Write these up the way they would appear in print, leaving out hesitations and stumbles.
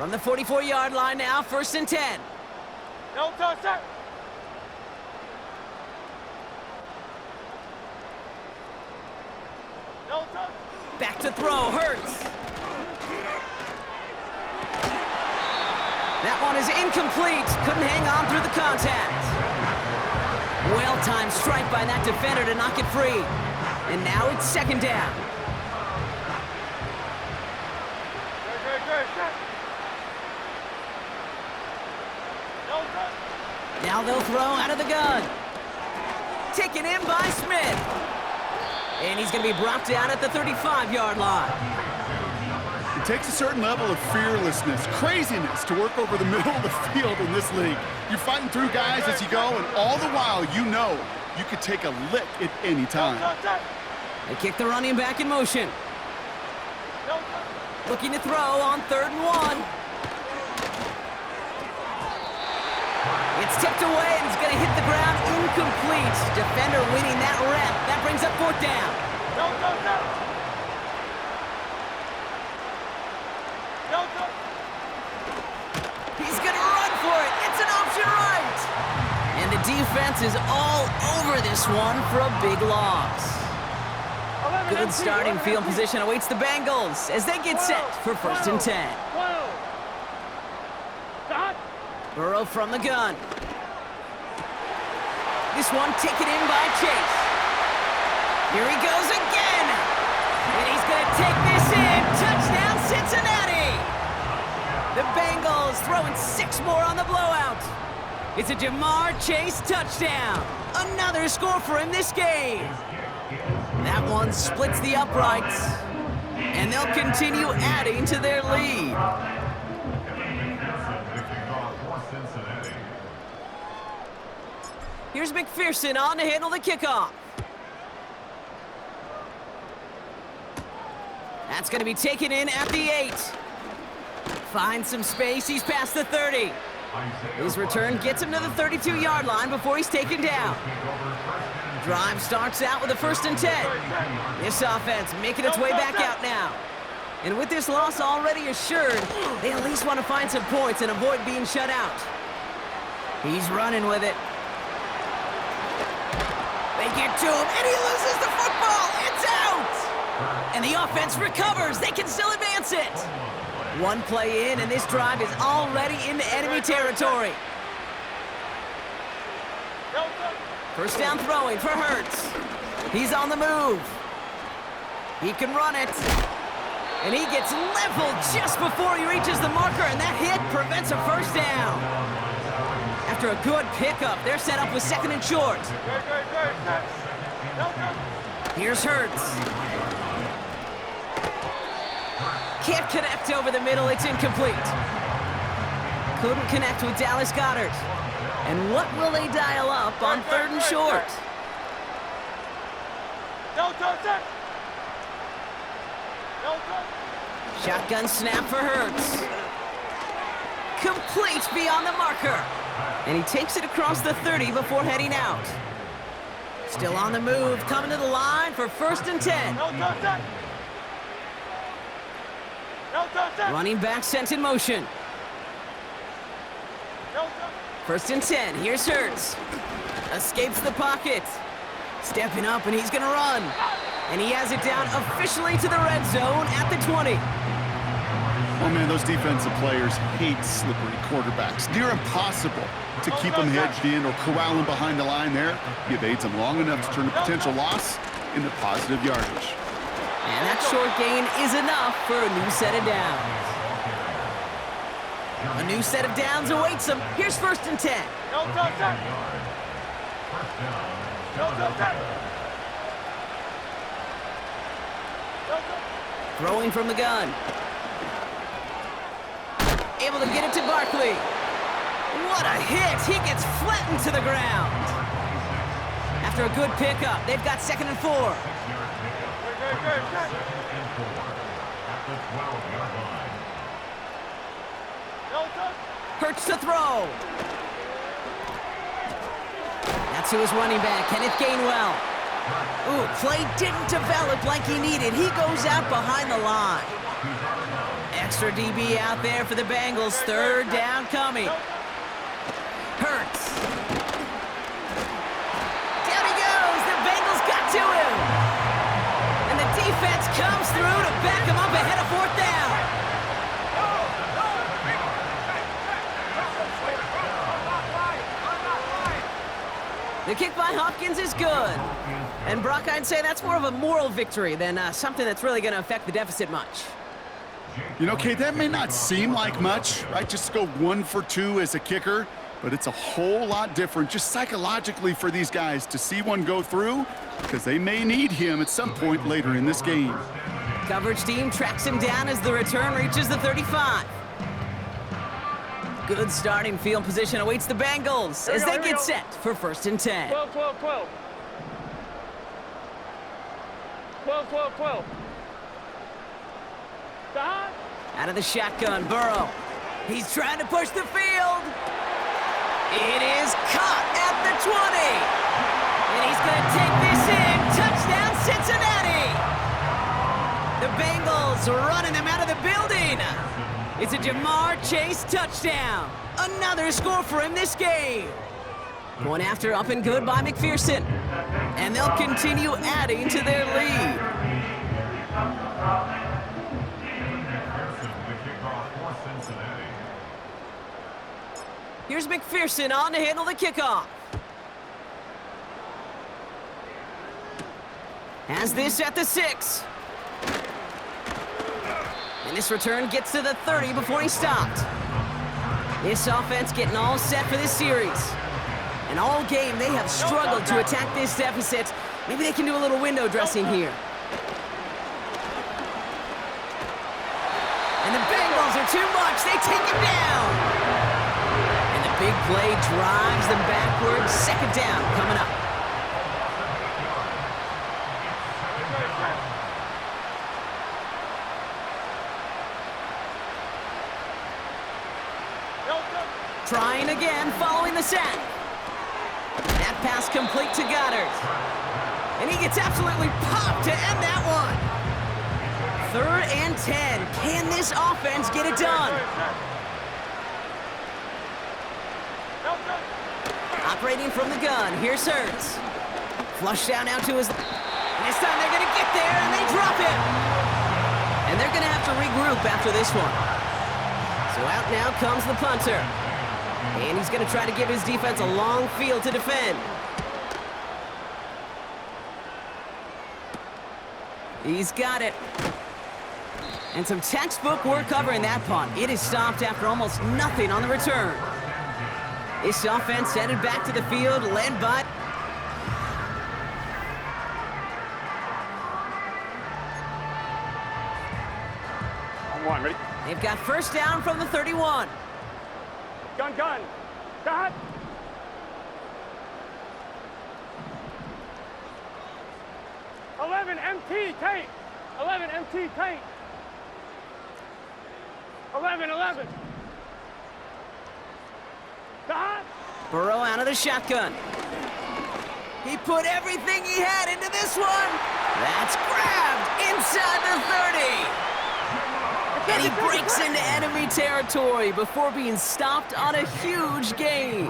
From the 44-yard line now, 1st and 10. No touchdown. No touchdown. Back to throw, Hurts. That one is incomplete. Couldn't hang on through the contact. Well-timed strike by that defender to knock it free. And now it's 2nd down. Now they'll throw out of the gun. Taken in by Smith. And he's going to be brought down at the 35-yard line. It takes a certain level of fearlessness, craziness to work over the middle of the field in this league. You're fighting through guys as you go, and all the while you know you could take a lick at any time. They kick the running back in motion. Looking to throw on 3rd and 1. It's tipped away and it's going to hit the ground incomplete. Defender winning that rep. That brings up 4th down. He's going to run for it. It's an option right. And the defense is all over this one for a big loss. Good starting field position awaits the Bengals as they get set for 1st and 10. Burrow from the gun. This one taken in by Chase. Here he goes again. And he's going to take this in. Touchdown, Cincinnati. The Bengals throwing 6 more on the blowout. It's a Jamar Chase touchdown. Another score for him this game. That one splits the uprights. And they'll continue adding to their lead. Here's McPherson on to handle the kickoff. That's going to be taken in at the 8. Finds some space. He's past the 30. His return gets him to the 32-yard line before he's taken down. Drive starts out with a 1st and 10. This offense making its way back out now. And with this loss already assured, they at least want to find some points and avoid being shut out. He's running with it. They get to him, and he loses the football. It's out! And the offense recovers. They can still advance it. One play in, and this drive is already into enemy territory. 1st down throwing for Hurts. He's on the move. He can run it. And he gets leveled just before he reaches the marker, and that hit prevents a 1st down. After a good pickup, they're set up with 2nd and short. Here's Hurts. Can't connect over the middle, it's incomplete. Couldn't connect with Dallas Goedert. And what will they dial up on 3rd and short? Shotgun snap for Hurts. Complete beyond the marker. And he takes it across the 30 before heading out. Still on the move, coming to the line for 1st and 10. Running back sent in motion. 1st and 10, here's Hurts. Escapes the pocket. Stepping up, and he's going to run. And he has it down officially to the red zone at the 20. Oh, man, those defensive players hate slippery quarterbacks. Near impossible to keep them hedged in or corral them behind the line there. He evades them long enough to turn a potential loss into positive yardage. And that short gain is enough for a new set of downs. A new set of downs awaits him. Here's 1st and 10. Throwing from the gun. Able to get it to Barkley. What a hit! He gets flattened to the ground. After a good pickup, they've got 2nd and 4. Hurts to throw. That's who is running back, Kenneth Gainwell. Ooh, play didn't develop like he needed. He goes out behind the line. Extra DB out there for the Bengals. Third down coming. Hurts. Down he goes. The Bengals got to him. And the defense comes through to back him up ahead of fourth down. The kick by Hopkins is good. And Brock, I'd say that's more of a moral victory than something that's really going to affect the deficit much. You know, Kate, that may not seem like much, right? Just to go 1 for 2 as a kicker, but it's a whole lot different just psychologically for these guys to see one go through because they may need him at some point later in this game. Coverage team tracks him down as the return reaches the 35. Good starting field position awaits the Bengals as they get set for 1st and 10. 12, 12, 12. 12, 12, 12. Out of the shotgun, Burrow. He's trying to push the field. It is caught at the 20. And he's going to take this in. Touchdown, Cincinnati. The Bengals running them out of the building. It's a Jamar Chase touchdown. Another score for him this game. Going after up and good by McPherson. And they'll continue adding to their lead. Here's McPherson on to handle the kickoff. Has this at the 6. And this return gets to the 30 before he stopped. This offense getting all set for this series. And all game, they have struggled to attack this deficit. Maybe they can do a little window dressing here. And the Bengals are too much. They take him down. And the big play drives them backwards. 2nd down coming up. Trying again, following the sack. That pass complete to Goddard. And he gets absolutely popped to end that one. 3rd and 10. Can this offense get it done? Operating from the gun. Here's Hurts. Flush down out to his... And this time they're going to get there, and they drop him. And they're going to have to regroup after this one. So out now comes the punter. And he's going to try to give his defense a long field to defend. He's got it. And some textbook work covering that punt. It is stopped after almost nothing on the return. This offense headed back to the field, led by... On 1, ready? They've got 1st down from the 31. Gun, gun. Got. 11 MT tank. 11 MT tank. 11, 11. Got. Burrow out of the shotgun. He put everything he had into this one. That's grabbed inside the 30. And he breaks into enemy territory before being stopped on a huge gain.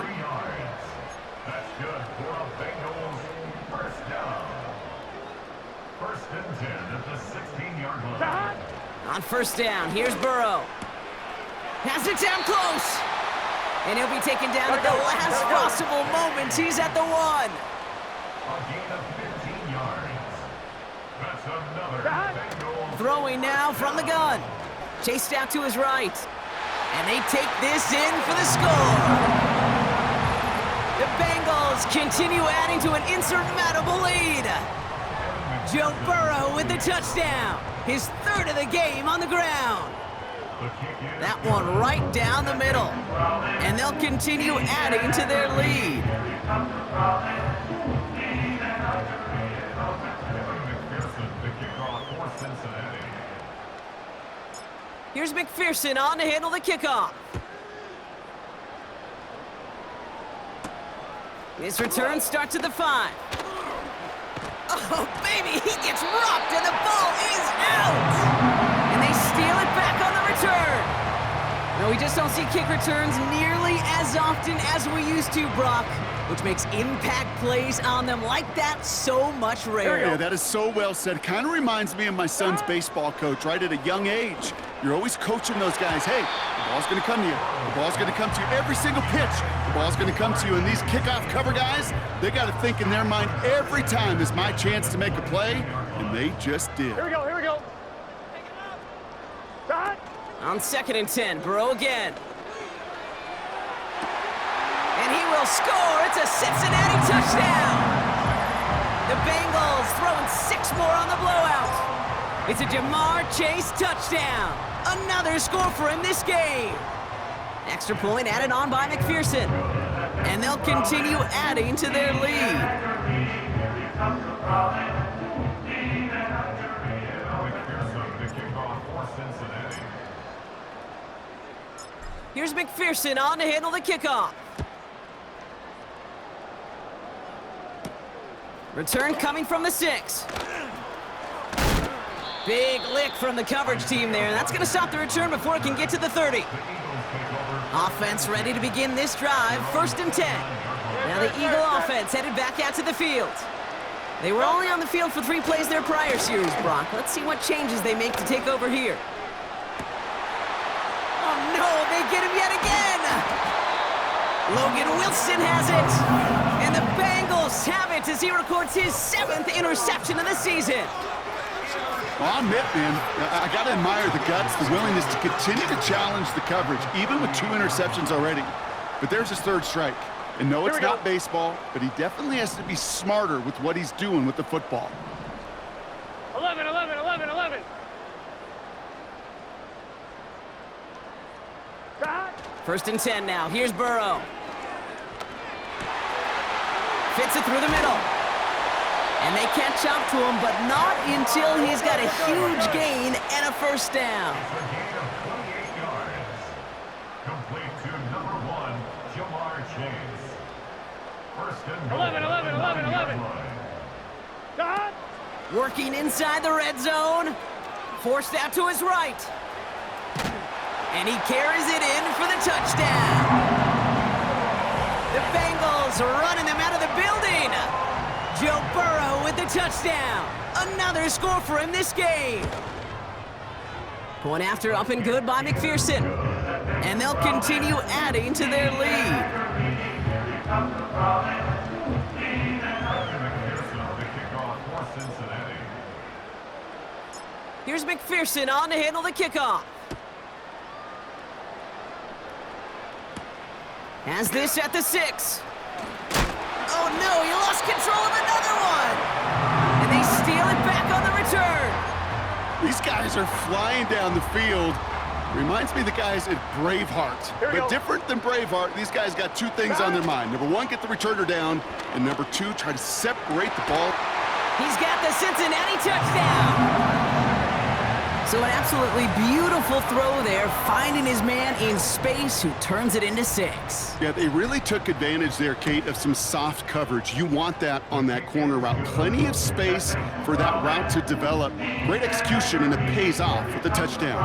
That's good for a Bengals 1st down. 1st and 10 at the 16-yard line. On 1st down, here's Burrow. Has it down close. And he'll be taken down at the last possible moment. He's at the 1. A gain of 15 yards. That's another Bengals. Throwing now from the gun. Chased out to his right. And they take this in for the score. The Bengals continue adding to an insurmountable lead. Joe Burrow with the touchdown. His 3rd of the game on the ground. That one right down the middle. And they'll continue adding to their lead. Here's McPherson on to handle the kickoff. His return starts at the 5. Oh, baby, he gets rocked and the ball is out. And they steal it back on the return. No, we just don't see kick returns nearly as often as we used to, Brock, which makes impact plays on them like that so much rarer. Yeah, that is so well said. Kind of reminds me of my son's baseball coach, right? At a young age, you're always coaching those guys. Hey, the ball's going to come to you. The ball's going to come to you every single pitch. The ball's going to come to you. And these kickoff cover guys, they got to think in their mind every time is my chance to make a play, and they just did. Here we go, here we go. Dot. On 2nd and 10, Burrow again. And he will score. It's a Cincinnati touchdown. The Bengals throwing 6 more on the blowout. It's a Jamar Chase touchdown. Another score for him this game. Extra point added on by McPherson. And they'll continue adding to their lead. Here's McPherson on to handle the kickoff. Return coming from the 6. Big lick from the coverage team there. That's going to stop the return before it can get to the 30. Offense ready to begin this drive. 1st and 10. Now the Eagle offense headed back out to the field. They were only on the field for 3 plays their prior series, Brock. Let's see what changes they make to take over here. Oh no, they get him yet again! Logan Wilson has it! And the Bengals have it as he records his 7th interception of the season. Well, I'll admit, man, I got to admire the guts, the willingness to continue to challenge the coverage, even with 2 interceptions already. But there's his 3rd strike. And no, it's not baseball, but he definitely has to be smarter with what he's doing with the football. 11, 11, 11, 11. Dot. 1st and 10 now. Here's Burrow. Fits it through the middle. And they catch up to him, but not until he's got a huge gain and a 1st down. For a gain of 28 yards. Complete to number 1, Jamar Chase. 1st and 11, 11, 11, 11. Dot. Working inside the red zone. Forced out to his right. And he carries it in for the touchdown. The Bengals running them out of the building. Joe Burrow with the touchdown. Another score for him this game. Point after up and good by McPherson. And they'll continue adding to their lead. Here's McPherson on to handle the kickoff. Has this at the 6. Oh no, he lost control of another one! And they steal it back on the return. These guys are flying down the field. Reminds me of the guys at Braveheart. But different than Braveheart, these guys got 2 things on their mind. Number 1, get the returner down. And number 2, try to separate the ball. He's got the Cincinnati touchdown. So an absolutely beautiful throw there, finding his man in space who turns it into 6. Yeah, they really took advantage there, Kate, of some soft coverage. You want that on that corner route. Plenty of space for that route to develop. Great execution, and it pays off with the touchdown.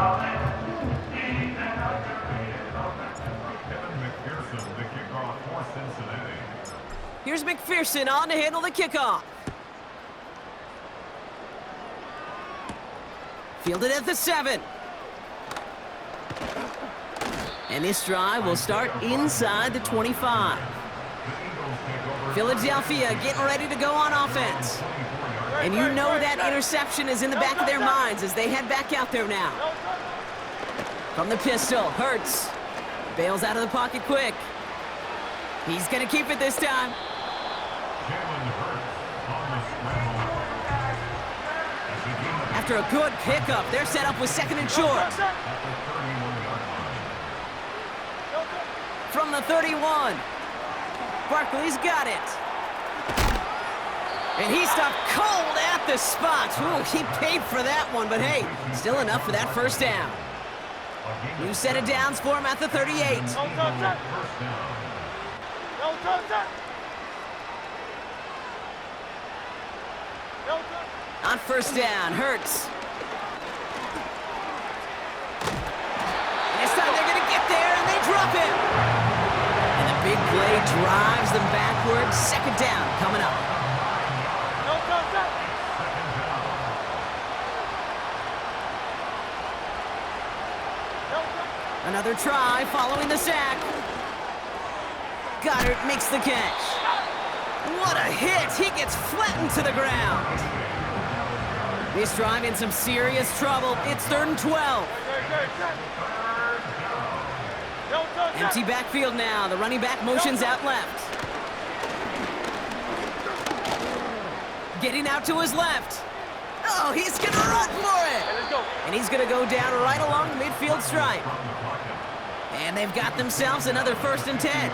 Here's McPherson on to handle the kickoff. Fielded at the 7. And this drive will start inside the 25. Philadelphia getting ready to go on offense. And you know that interception is in the back of their minds as they head back out there now. From the pistol, Hurts. Bails out of the pocket quick. He's going to keep it this time. After a good pickup, they're set up with 2nd and short. From the 31. Barkley's got it. And he stopped cold at the spot. Ooh, he paid for that one, but hey, still enough for that 1st down. New set of downs for him at the 38. On 1st down, Hurts. And this time they're going to get drives them backwards. Second down coming up. Another try following the sack. Goddard makes the catch. What a hit! He gets flattened to the ground. This drive in some serious trouble. It's 3rd and 12. Empty backfield now. The running back motions out left. Getting out to his left. Oh, he's going to run for it. And he's going to go down right along the midfield stripe. And they've got themselves another 1st and 10.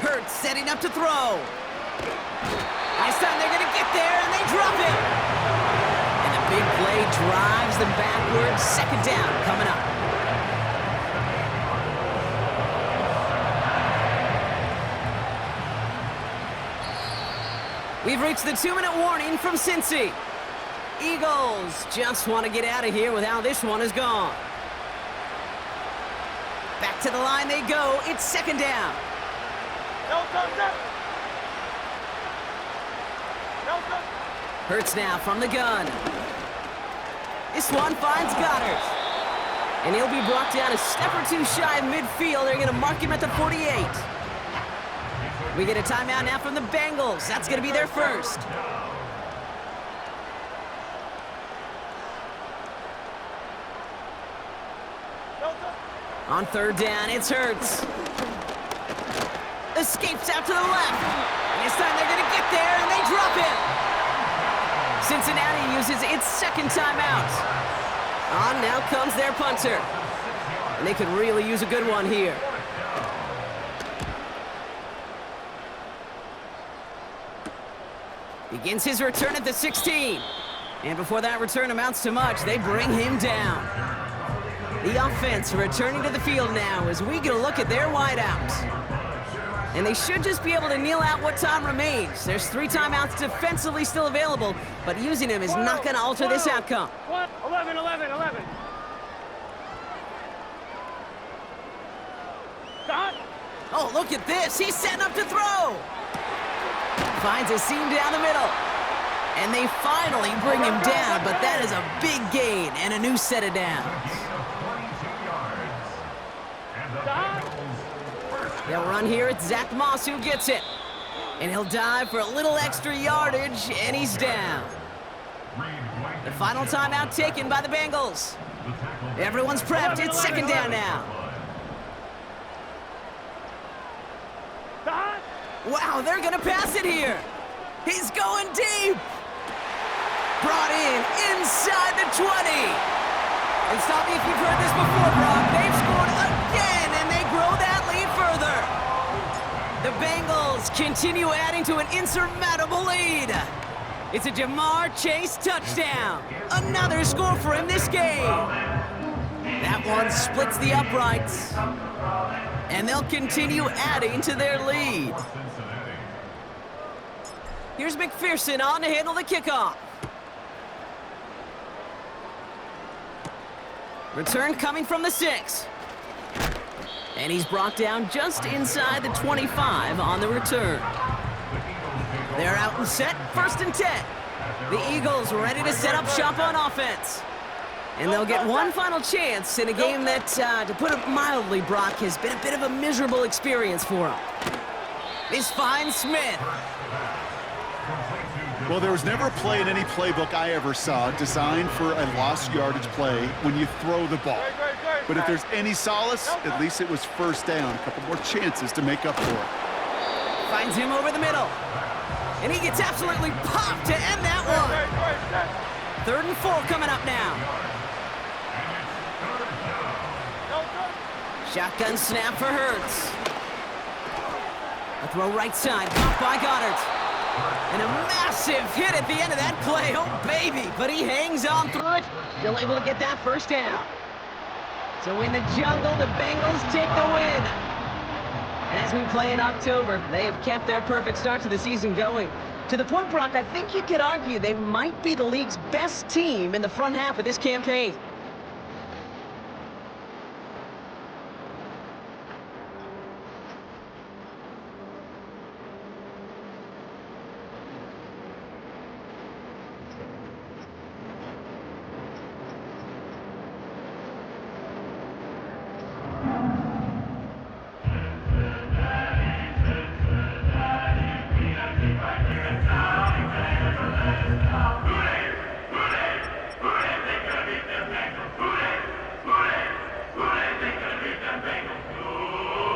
Hurts setting up to throw. This time they're going to get there, and they drop it. And the big play drives them backwards. Second down coming up. We've reached the 2-minute warning from Cincy. Eagles just want to get out of here with how this one is gone. Back to the line they go. It's 2nd down. Hurts now from the gun. This one finds Goddard. And he'll be brought down a step or two shy of midfield. They're going to mark him at the 48. We get a timeout now from the Bengals. That's going to be their first. On 3rd down, it's Hurts. Escapes out to the left. And this time they're going to get there, and they drop him. Cincinnati uses its 2nd timeout. On now comes their punter. And they could really use a good one here. Begins his return at the 16. And before that return amounts to much, they bring him down. The offense returning to the field now as we get a look at their wideouts. And they should just be able to kneel out what time remains. There's 3 timeouts defensively still available, but using them is not going to alter this outcome. 11. Oh, look at this. He's setting up to throw. Finds a seam down the middle. And they finally bring him down, but that is a big gain and a new set of downs. They'll run here. It's Zach Moss who gets it. And he'll dive for a little extra yardage, and he's down. The final timeout taken by the Bengals. Everyone's prepped. It's 2nd down now. Wow, they're going to pass it here. He's going deep. Brought in inside the 20. And stop me if you've heard this before, Brock. They've scored again, and they grow that lead further. The Bengals continue adding to an insurmountable lead. It's a Jamar Chase touchdown. Another score for him this game. That one splits the uprights. And they'll continue adding to their lead. Here's McPherson on to handle the kickoff. Return coming from the 6. And he's brought down just inside the 25 on the return. They're out and set, 1st and 10. The Eagles ready to set up shop on offense. And they'll get one final chance in a game that, to put it mildly, Brock, has been a bit of a miserable experience for them. This finds Smith. Well, there was never a play in any playbook I ever saw designed for a lost yardage play when you throw the ball. But if there's any solace, at least it was 1st down. A couple more chances to make up for it. Finds him over the middle. And he gets absolutely popped to end that one. 3rd and 4 coming up now. Shotgun snap for Hurts. A throw right side, caught by Goddard. And a massive hit at the end of that play. Oh, baby. But he hangs on through it. Still able to get that 1st down. So in the jungle, the Bengals take the win. And as we play in October, they have kept their perfect start to the season going. To the point, Brock, I think you could argue they might be the league's best team in the front half of this campaign.